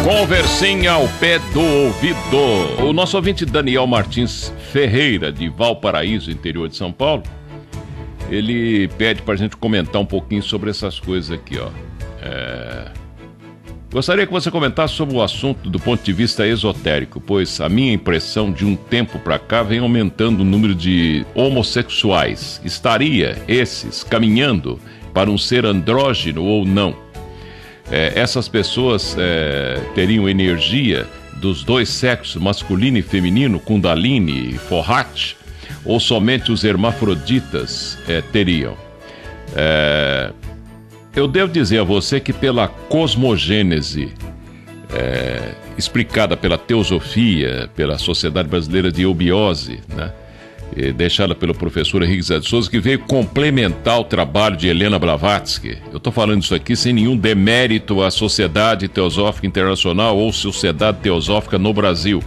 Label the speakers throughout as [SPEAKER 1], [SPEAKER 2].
[SPEAKER 1] Conversinha ao pé do ouvido. O nosso ouvinte Daniel Martins Ferreira, de Valparaíso, interior de São Paulo, ele pede pra gente comentar um pouquinho sobre essas coisas aqui, ó. Gostaria que você comentasse sobre o assunto do ponto de vista esotérico, pois a minha impressão de um tempo pra cá vem aumentando o número de homossexuais. Estaria esses caminhando para um ser andrógeno ou não? Essas pessoas teriam energia dos dois sexos, masculino e feminino, Kundalini e Forrat, ou somente os hermafroditas teriam? Eu devo dizer a você que pela cosmogênese explicada pela teosofia, pela Sociedade Brasileira de Eubiose, né, deixada pelo professor Henrique Zé de Souza, que veio complementar o trabalho de Helena Blavatsky. Eu estou falando isso aqui sem nenhum demérito à Sociedade Teosófica Internacional ou Sociedade Teosófica no Brasil.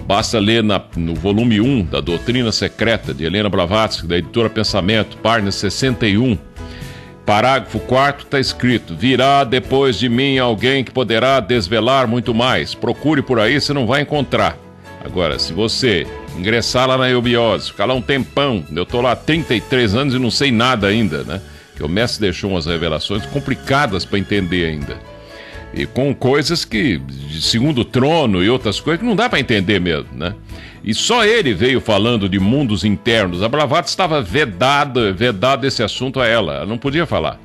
[SPEAKER 1] Basta ler no volume 1 da Doutrina Secreta de Helena Blavatsky, da editora Pensamento, página 61, parágrafo 4º, está escrito: virá depois de mim alguém que poderá desvelar muito mais. Procure por aí, você não vai encontrar. Agora, se você ingressar lá na eubiose, ficar lá um tempão, eu estou lá há 33 anos e não sei nada ainda, né? Que o mestre deixou umas revelações complicadas para entender ainda. E com coisas que, de segundo trono e outras coisas, que não dá para entender mesmo, né? E só ele veio falando de mundos internos. A Blavatsky estava vedado esse assunto a ela não podia falar.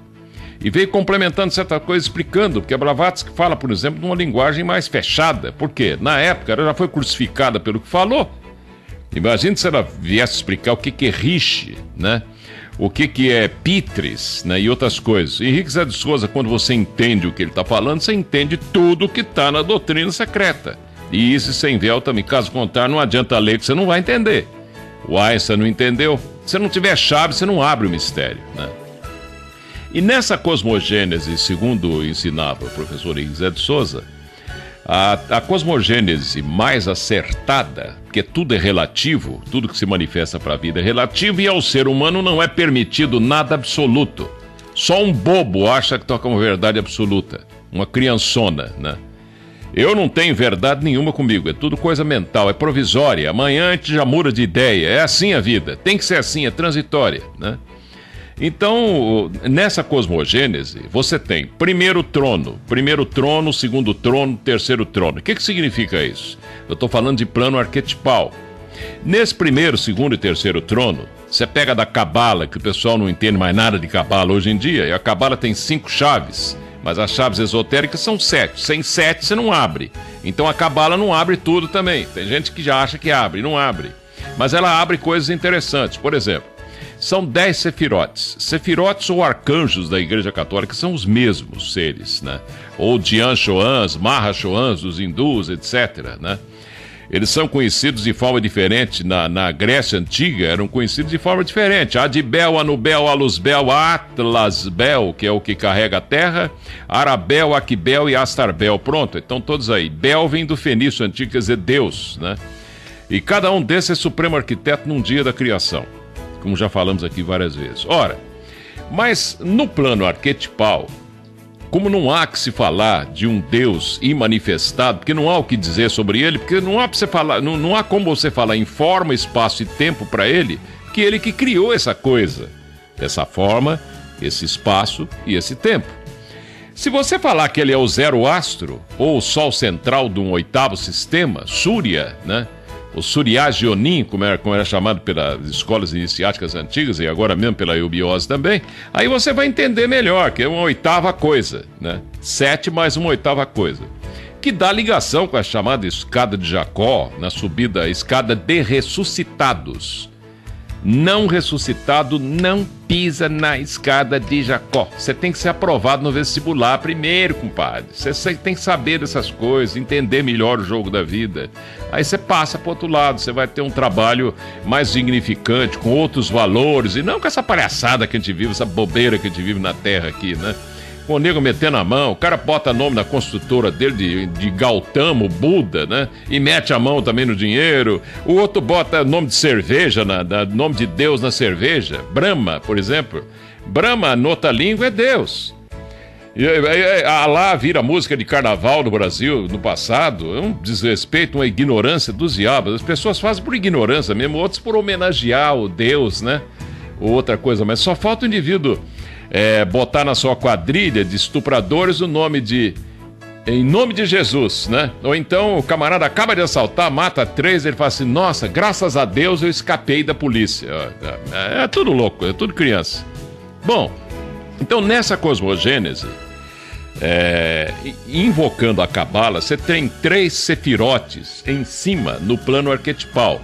[SPEAKER 1] E veio complementando certa coisa, explicando, porque a Blavatsky fala, por exemplo, numa linguagem mais fechada. Por quê? Na época ela já foi crucificada pelo que falou. Imagina se ela viesse explicar o que é Riche, né? O que é Pitris, né? E outras coisas. Henrique Zé de Souza, quando você entende o que ele está falando, você entende tudo o que está na doutrina secreta. E isso sem véu também, caso contrário, não adianta ler que você não vai entender. O Einstein não entendeu. Se não tiver chave, você não abre o mistério, né? E nessa cosmogênese, segundo ensinava o professor Henrique Zé de Souza, a cosmogênese mais acertada, porque tudo é relativo, tudo que se manifesta para a vida é relativo, e ao ser humano não é permitido nada absoluto. Só um bobo acha que toca uma verdade absoluta, uma criançona, né? Eu não tenho verdade nenhuma comigo, é tudo coisa mental, é provisória, amanhã a gente já muda de ideia, é assim a vida, tem que ser assim, é transitória, né? Então, nessa cosmogênese, você tem primeiro trono, segundo trono, terceiro trono. O que significa isso? Eu estou falando de plano arquetipal. Nesse primeiro, segundo e terceiro trono, você pega da Cabala, que o pessoal não entende mais nada de Cabala hoje em dia, e a Cabala tem 5 chaves, mas as chaves esotéricas são 7. Sem 7 você não abre. Então a Cabala não abre tudo também. Tem gente que já acha que abre, não abre. Mas ela abre coisas interessantes. Por exemplo, são 10 sefirotes. Sefirotes ou arcanjos da Igreja Católica são os mesmos seres, né? Ou Dian-Choans, Maha-Choans dos hindus, etc., né? Eles são conhecidos de forma diferente. Na Grécia Antiga eram conhecidos de forma diferente. Adibel, Anubel, Alusbel, Atlasbel, que é o que carrega a terra, Arabel, Aquibel e Astarbel. Pronto, então todos aí. Bel vem do fenício antigo, quer dizer Deus, né? E cada um desses é supremo arquiteto num dia da criação, como já falamos aqui várias vezes. Ora, mas no plano arquetipal, como não há que se falar de um Deus imanifestado, porque não há o que dizer sobre ele, porque não há pra você falar, não há como você falar em forma, espaço e tempo para ele, que ele que criou essa coisa, essa forma, esse espaço e esse tempo. Se você falar que ele é o zero astro, ou o sol central de um 8º sistema, Súria, né? O Suryagyonin, como era chamado pelas escolas iniciáticas antigas e agora mesmo pela eubiose também, aí você vai entender melhor, que é uma 8ª coisa, né? 7 mais uma 8ª coisa, que dá ligação com a chamada escada de Jacó, na subida, a escada de ressuscitados. Não ressuscitado não pisa na escada de Jacó. Você tem que ser aprovado no vestibular primeiro, compadre. Você tem que saber dessas coisas, entender melhor o jogo da vida. Aí você passa para o outro lado, você vai ter um trabalho mais significante, com outros valores, e não com essa palhaçada que a gente vive, essa bobeira que a gente vive na terra aqui, né? Com o nego metendo a mão, o cara bota nome na construtora dele de Gautama, Buda, né? E mete a mão também no dinheiro. O outro bota nome de cerveja, nome de Deus na cerveja. Brahma, por exemplo. Brahma, noutra língua, é Deus. Alá vira música de carnaval no Brasil, no passado. É um desrespeito, uma ignorância dos diabos. As pessoas fazem por ignorância mesmo, outros por homenagear o Deus, né? Ou outra coisa, mas só falta o indivíduo botar na sua quadrilha de estupradores o nome de... Em nome de Jesus, né? Ou então o camarada acaba de assaltar, mata 3, ele fala assim, nossa, graças a Deus eu escapei da polícia. É tudo louco, é tudo criança. Bom, então nessa cosmogênese, invocando a Cabala, você tem 3 sefirotes em cima no plano arquetipal,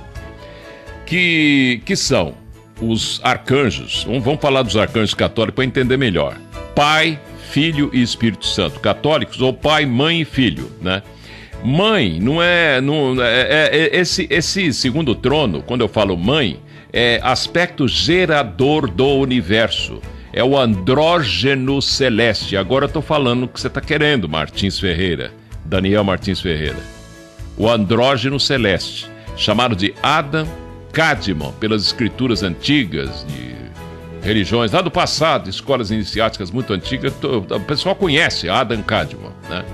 [SPEAKER 1] que são os arcanjos. Vamos falar dos arcanjos católicos para entender melhor. Pai, Filho e Espírito Santo. Católicos, ou pai, mãe e filho, né? Mãe, esse segundo trono, quando eu falo mãe, é aspecto gerador do universo. É o andrógeno celeste. Agora eu estou falando o que você está querendo, Martins Ferreira. Daniel Martins Ferreira. O andrógeno celeste, chamado de Adam Kadmon, pelas escrituras antigas de religiões lá do passado, escolas iniciáticas muito antigas, o pessoal conhece Adam Kadmon, né?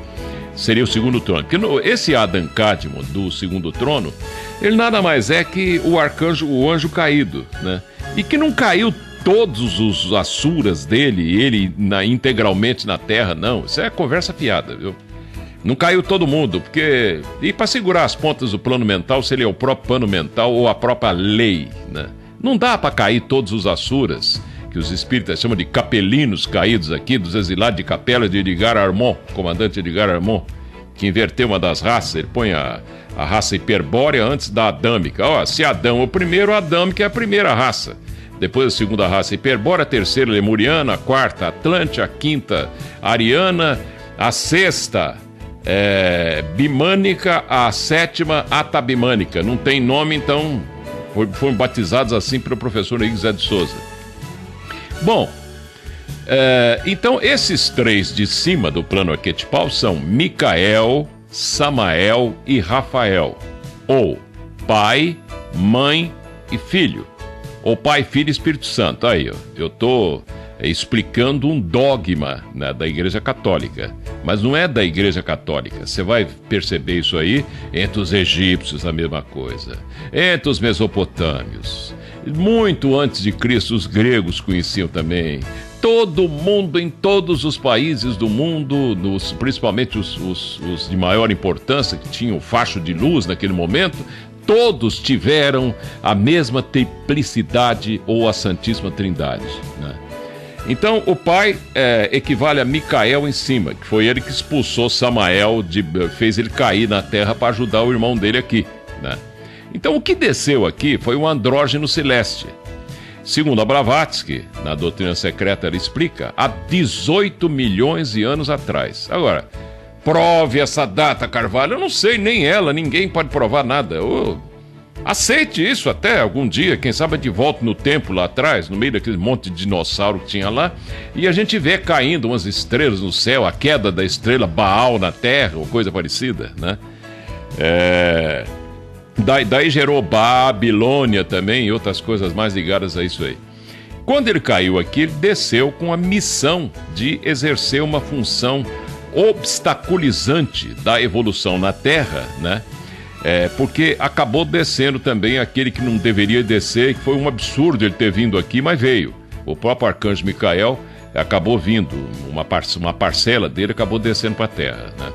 [SPEAKER 1] Seria o segundo trono. Porque esse Adam Kadmon do segundo trono, ele nada mais é que o anjo caído, né? E que não caiu todos os asuras dele, ele integralmente na terra, não. Isso é conversa fiada, viu? Não caiu todo mundo, porque... E para segurar as pontas do plano mental, se ele é o próprio plano mental ou a própria lei, né? Não dá para cair todos os asuras, que os espíritas chamam de capelinos caídos aqui, dos exilados de capela de Edgar Armand, comandante Edgar Armand, que inverteu uma das raças, ele põe a raça hiperbórea antes da adâmica. Se Adão é o primeiro, a adâmica é a primeira raça. Depois a segunda raça hiperbórea, a terceira lemuriana, a quarta Atlante, a quinta ariana, a sexta bimânica, a sétima atabimânica. Não tem nome, então foram batizados assim pelo professor Henrique Zé de Souza. Bom, então esses 3 de cima do plano arquetipal são Micael, Samael e Rafael, ou pai, mãe e filho, ou pai, filho e Espírito Santo. Aí, eu estou explicando um dogma, né, da Igreja Católica, mas não é da Igreja Católica. Você vai perceber isso aí entre os egípcios, a mesma coisa, entre os mesopotâmios, muito antes de Cristo os gregos conheciam também. Todo mundo, em todos os países do mundo, principalmente os de maior importância, que tinham o facho de luz naquele momento, todos tiveram a mesma triplicidade ou a Santíssima Trindade, né? Então o pai equivale a Micael em cima, que foi ele que expulsou Samael, fez ele cair na terra para ajudar o irmão dele aqui, né? Então o que desceu aqui foi um andrógeno celeste. Segundo a Blavatsky, na doutrina secreta, ele explica, há 18 milhões de anos atrás. Agora, prove essa data, Carvalho. Eu não sei, nem ela, ninguém pode provar nada. Aceite isso até algum dia, quem sabe de volta no tempo lá atrás, no meio daquele monte de dinossauro que tinha lá, e a gente vê caindo umas estrelas no céu, a queda da estrela Baal na terra, ou coisa parecida, né? Daí gerou Babilônia também e outras coisas mais ligadas a isso aí. Quando ele caiu aqui, ele desceu com a missão de exercer uma função obstaculizante da evolução na Terra, né? Porque acabou descendo também aquele que não deveria descer, que foi um absurdo ele ter vindo aqui, mas veio. O próprio arcanjo Micael acabou vindo, uma parcela dele acabou descendo para a Terra, né?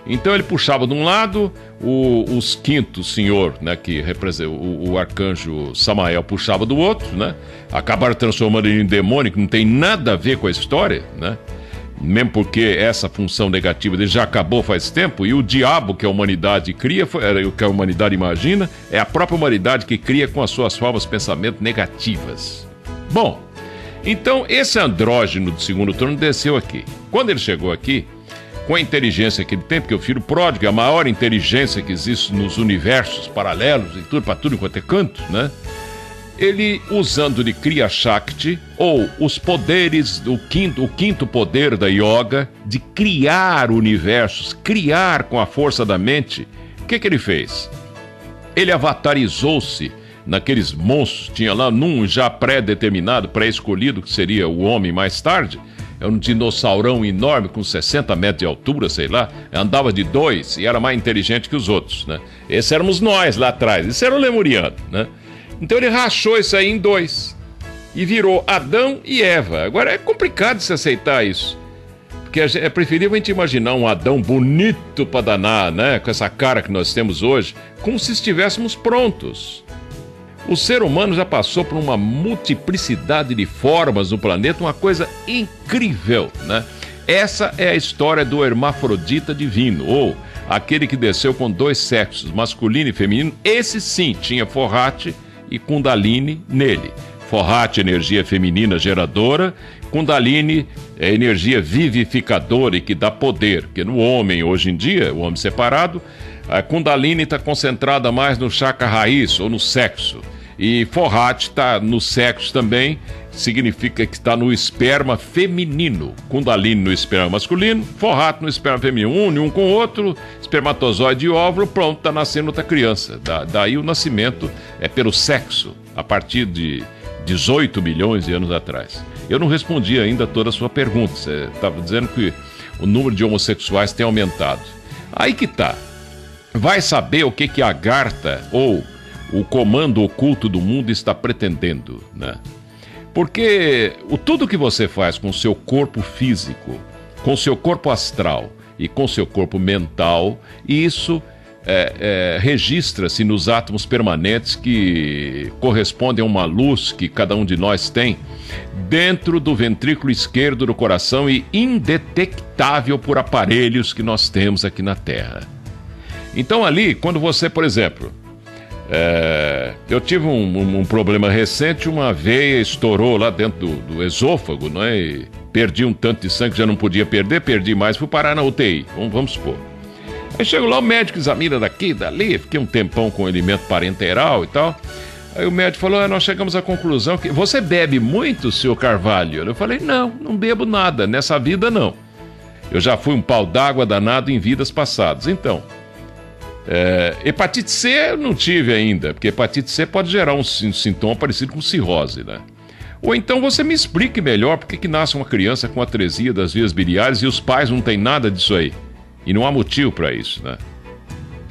[SPEAKER 1] Então ele puxava de um lado, os quintos senhor, né, que representa o arcanjo Samael, puxava do outro, né? Acabaram transformando ele em demônio, que não tem nada a ver com a história, né? Mesmo porque essa função negativa dele já acabou faz tempo, e o diabo que a humanidade cria, o que a humanidade imagina, é a própria humanidade que cria com as suas formas de pensamento negativas. Bom, então esse andrógeno do segundo trono desceu aqui. Quando ele chegou aqui, com a inteligência que ele tem, porque o filho pródigo é a maior inteligência que existe nos universos paralelos e tudo, para tudo enquanto é canto, né? Ele, usando de Kriya Shakti, ou os poderes, o quinto poder da yoga, de criar universos, criar com a força da mente, o que ele fez? Ele avatarizou-se naqueles monstros, tinha lá num já pré-determinado, pré-escolhido, que seria o homem mais tarde. é um dinossaurão enorme com 60 metros de altura, sei lá, andava de 2 e era mais inteligente que os outros, né? Esses éramos nós lá atrás, esse era o lemuriano, né? Então ele rachou isso aí em 2 e virou Adão e Eva. Agora é complicado de se aceitar isso, porque é preferível a gente imaginar um Adão bonito pra danar, né? Com essa cara que nós temos hoje, como se estivéssemos prontos. O ser humano já passou por uma multiplicidade de formas no planeta, uma coisa incrível, né? Essa é a história do hermafrodita divino, ou aquele que desceu com 2 sexos, masculino e feminino. Esse sim tinha Forrate e Kundalini nele. Forrate, energia feminina geradora, Kundalini é energia vivificadora e que dá poder, porque no homem, hoje em dia, o homem separado, a Kundalini está concentrada mais no chakra raiz ou no sexo. E Forrate está no sexo também, significa que está no esperma feminino. Kundalini no esperma masculino, Forrate no esperma feminino. Une um com o outro, espermatozoide e óvulo, pronto, está nascendo outra criança. Daí o nascimento é pelo sexo, a partir de 18 milhões de anos atrás. Eu não respondi ainda toda a sua pergunta. Você estava dizendo que o número de homossexuais tem aumentado. Aí que tá. Vai saber o que a Agartha ou o comando oculto do mundo está pretendendo, né? Porque tudo que você faz com o seu corpo físico, com o seu corpo astral e com o seu corpo mental, isso registra-se nos átomos permanentes que correspondem a uma luz que cada um de nós tem dentro do ventrículo esquerdo do coração e indetectável por aparelhos que nós temos aqui na Terra. Então ali, quando você, por exemplo, eu tive um problema recente, uma veia estourou lá dentro do esôfago, não é? E perdi um tanto de sangue que já não podia perder, perdi mais, fui parar na UTI, vamos supor. Aí chego lá, o médico examina daqui, dali, fiquei um tempão com alimento parenteral e tal. Aí o médico falou, nós chegamos à conclusão que... Você bebe muito, senhor Carvalho? Eu falei, não bebo nada, nessa vida não. Eu já fui um pau d'água danado em vidas passadas. Então, hepatite C eu não tive ainda, porque hepatite C pode gerar um sintoma parecido com cirrose, né? Ou então você me explique melhor por que nasce uma criança com atresia das vias biliares e os pais não têm nada disso aí. E não há motivo para isso, né?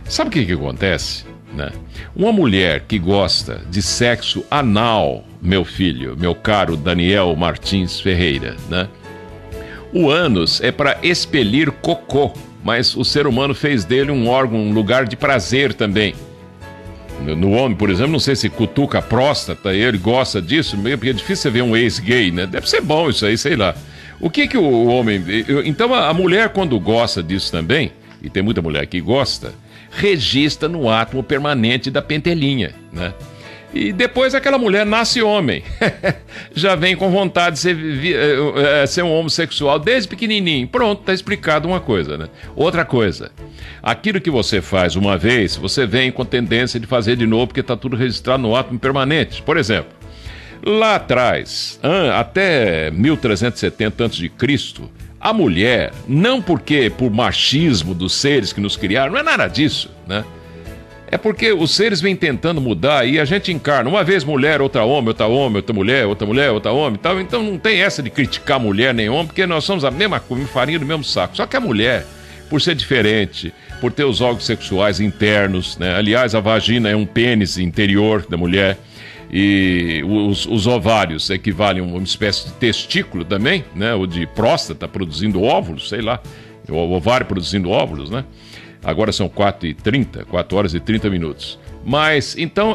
[SPEAKER 1] Sabe o que acontece, né? Uma mulher que gosta de sexo anal, meu filho, meu caro Daniel Martins Ferreira, né? O ânus é para expelir cocô, mas o ser humano fez dele um órgão, um lugar de prazer também. No homem, por exemplo, não sei se cutuca a próstata, ele gosta disso, porque é difícil você ver um ex-gay, né? Deve ser bom isso aí, sei lá. O que o homem... Então a mulher, quando gosta disso também, e tem muita mulher que gosta, registra no átomo permanente da pentelinha, né? E depois aquela mulher nasce homem. Já vem com vontade de ser um homossexual desde pequenininho. Pronto, tá explicado uma coisa, né? Outra coisa, aquilo que você faz uma vez, você vem com tendência de fazer de novo, porque tá tudo registrado no átomo permanente. Por exemplo, lá atrás, até 1370 a.C., a mulher, não porque por machismo dos seres que nos criaram, não é nada disso, né? É porque os seres vêm tentando mudar e a gente encarna. Uma vez mulher, outra homem, outra mulher, outra homem e tal. Então não tem essa de criticar mulher nem homem, porque nós somos a mesma farinha do mesmo saco. Só que a mulher, por ser diferente, por ter os órgãos sexuais internos, né? Aliás, a vagina é um pênis interior da mulher. E os ovários equivalem a uma espécie de testículo também, né? Ou de próstata produzindo óvulos, sei lá. O ovário produzindo óvulos, né? Agora são 4h30, 4 horas e 30 minutos. Mas, então,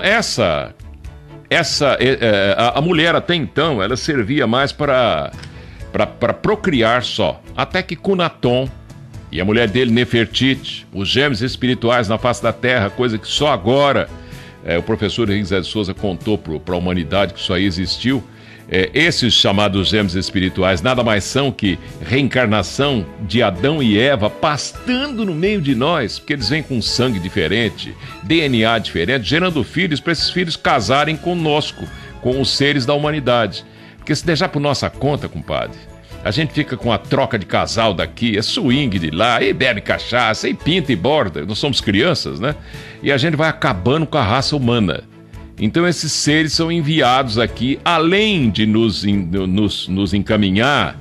[SPEAKER 1] a mulher até então, ela servia mais para procriar só. Até que Cunaton e a mulher dele, Nefertiti, os gêmeos espirituais na face da Terra, coisa que só agora o professor Henrique Zé de Souza contou para a humanidade que isso aí existiu. Esses chamados gêmeos espirituais nada mais são que reencarnação de Adão e Eva pastando no meio de nós, porque eles vêm com sangue diferente, DNA diferente, gerando filhos para esses filhos casarem conosco, com os seres da humanidade. Porque se deixar por nossa conta, compadre, a gente fica com a troca de casal daqui, swing de lá, e bebe cachaça, e pinta e borda, nós somos crianças, né? E a gente vai acabando com a raça humana. Então esses seres são enviados aqui, além de nos encaminhar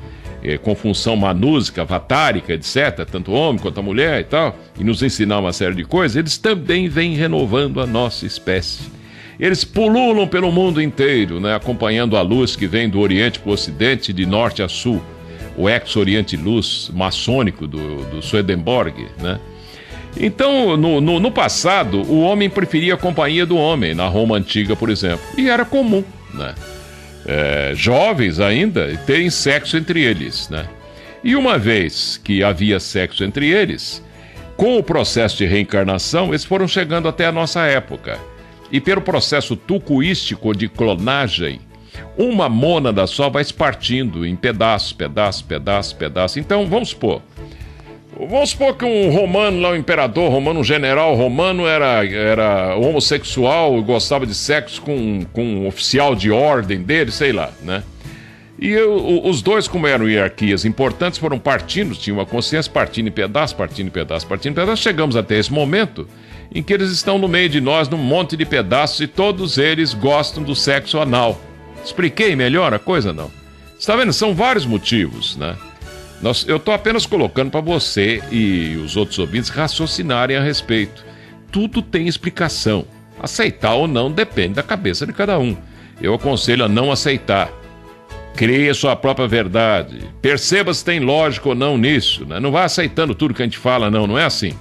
[SPEAKER 1] com função manúsica, vatárica, etc., tanto o homem quanto a mulher e tal, e nos ensinar uma série de coisas, eles também vêm renovando a nossa espécie. Eles pululam pelo mundo inteiro, né, acompanhando a luz que vem do Oriente para o Ocidente, de Norte a Sul, o ex-Oriente Luz maçônico do Swedenborg, né? Então, no passado, o homem preferia a companhia do homem, na Roma Antiga, por exemplo, e era comum, né? Jovens ainda terem sexo entre eles, né? E uma vez que havia sexo entre eles, com o processo de reencarnação, eles foram chegando até a nossa época. E pelo processo tucuístico de clonagem, uma mônada só vai se partindo em pedaços, pedaços. Então, vamos supor que um romano lá, um imperador romano, um general romano era homossexual e gostava de sexo com um oficial de ordem dele, sei lá, né? E os dois, como eram hierarquias importantes, foram partindo, tinham uma consciência, partindo em pedaços. Chegamos até esse momento em que eles estão no meio de nós, num monte de pedaços, e todos eles gostam do sexo anal. Expliquei melhor a coisa, não? Você está vendo? São vários motivos, né? Eu estou apenas colocando para você e os outros ouvintes raciocinarem a respeito. Tudo tem explicação. Aceitar ou não depende da cabeça de cada um. Eu aconselho a não aceitar. Crie a sua própria verdade. Perceba se tem lógica ou não nisso, né? Não vá aceitando tudo que a gente fala, não é assim.